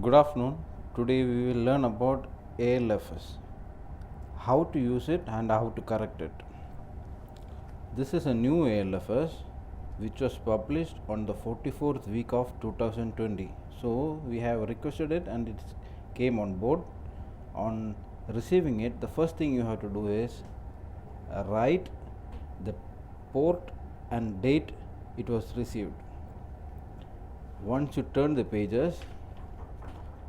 Good afternoon. Today we will learn about ALFS, how to use it and how to correct it. This is a new ALFS which was published on the 44th week of 2020. So we have requested it and it came on board. On receiving it, the first thing you have to do is write the port and date it was received. Once you turn the pages,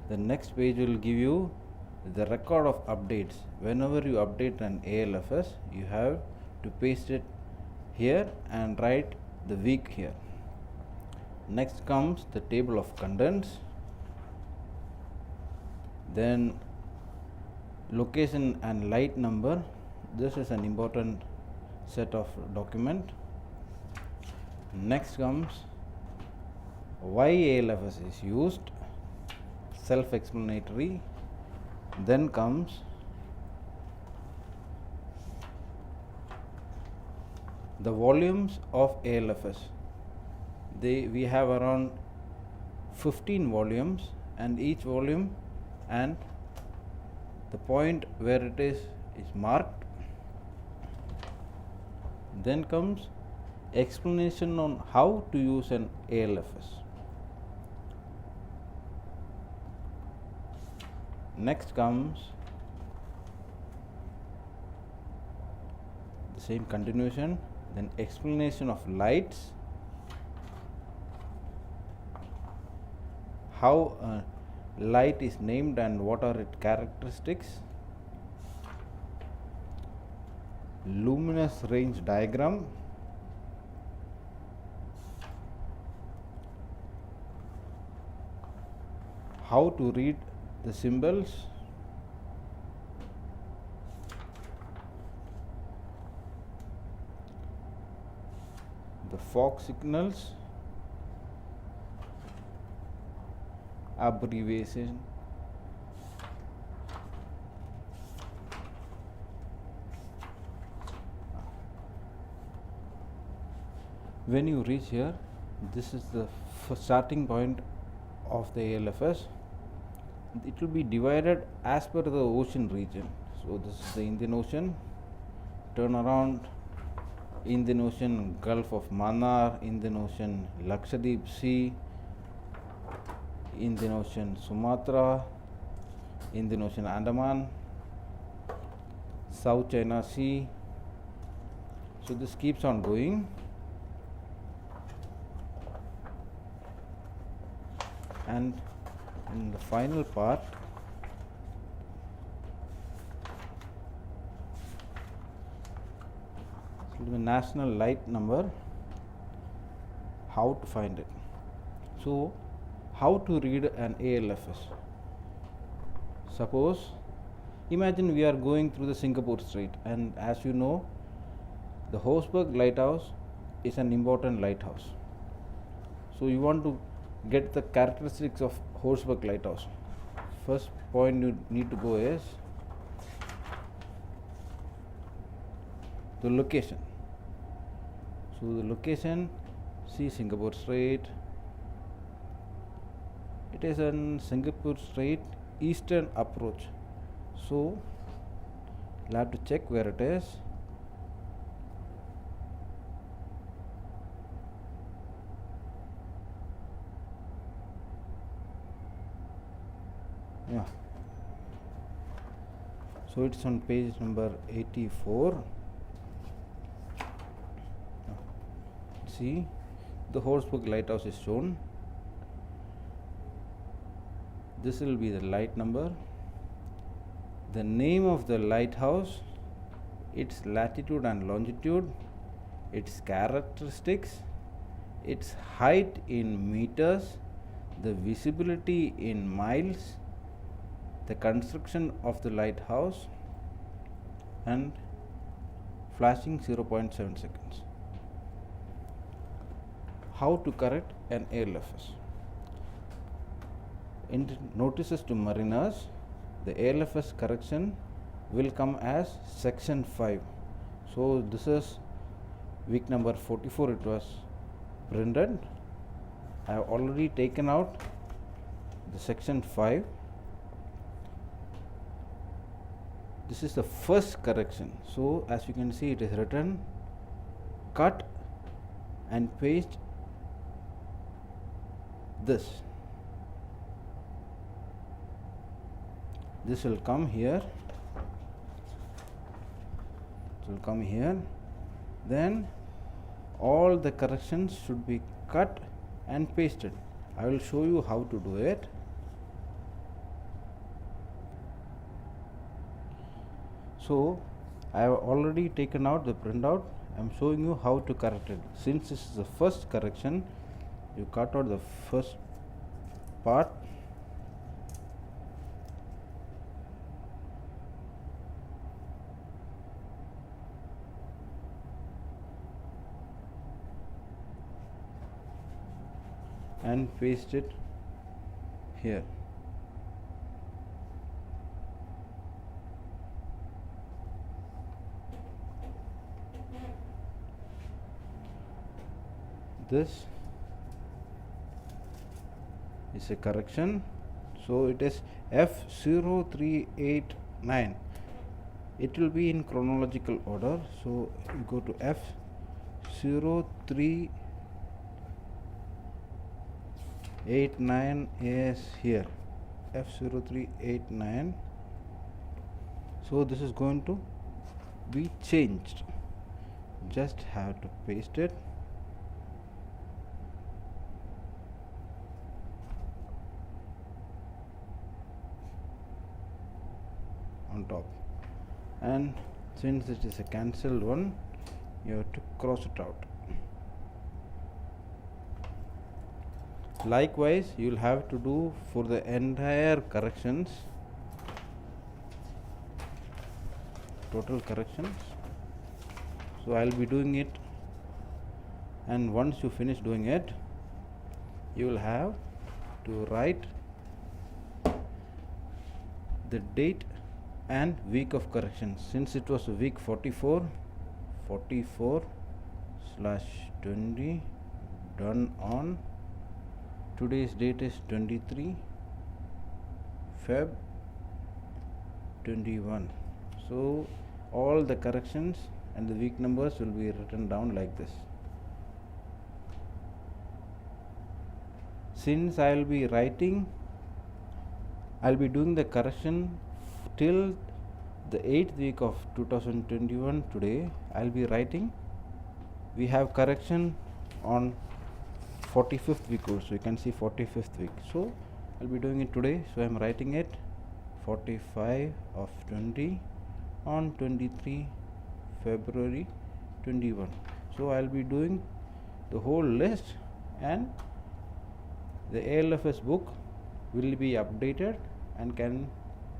the next page will give you the record of updates. Whenever you update an ALFS, you have to paste it here and write the week here. Next comes the table of contents, then location and light number. This is an important set of document. Next comes why ALFS is used, self-explanatory. Then comes the volumes of ALFS. We have around 15 volumes, and each volume and the point where it is marked. Then comes explanation on how to use an ALFS. Next comes the same continuation, then explanation of lights, how light is named and what are its characteristics, luminous range diagram, how to read the symbols, the fog signals, abbreviation, when you reach here, this is the starting point of the ALFS. It will be divided as per the ocean region. So this is the Indian Ocean. Turn around, Indian Ocean, Gulf of Mannar, Indian Ocean, Lakshadweep Sea, Indian Ocean, Sumatra, Indian Ocean, Andaman, South China Sea. So this keeps on going, and in the final part, the national light number, how to find it. So how to read an ALFS? Suppose, imagine we are going through the Singapore Strait, and as you know, the Horsburgh lighthouse is an important lighthouse. So you want to get the characteristics of Horsburgh lighthouse. First point you need to go is the location. So the location, see Singapore Strait. It is an Singapore Strait eastern approach. So you'll have to check where it is. Yeah. So it's on page number 84. See, the Horsburgh lighthouse is shown. This will be the light number, the name of the lighthouse, its latitude and longitude, its characteristics, its height in meters, the visibility in miles, the construction of the lighthouse, and flashing 0.7 seconds. How to correct an ALFS? In notices to mariners, the ALFS correction will come as section 5. So this is week number 44, it was printed. I have already taken out the section 5. This is the first correction. So as you can see, it is written cut and paste this. This will come here. It will come here. Then all the corrections should be cut and pasted. I will show you how to do it. So I have already taken out the printout. I am showing you how to correct it. Since this is the first correction, you cut out the first part. And paste it here. This is a correction, so it is F0389. It will be in chronological order, so you go to F0389 is here. F0389. So this is going to be changed. Just have to paste it. On top, and since it is a cancelled one, you have to cross it out. Likewise, you will have to do for the entire corrections, total corrections. So I will be doing it, and once you finish doing it, you will have to write the date and week of correction. Since it was week 44/20 done on today's date is 23 Feb 21. So all the corrections and the week numbers will be written down like this. Since I will be doing the correction till the 8th week of 2021. Today I will be writing. We have correction on 45th week also. You can see 45th week. So I will be doing it today. So I am writing it 45/20 on 23 February 21. So I will be doing the whole list, and the ALFS book will be updated and can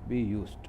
be used.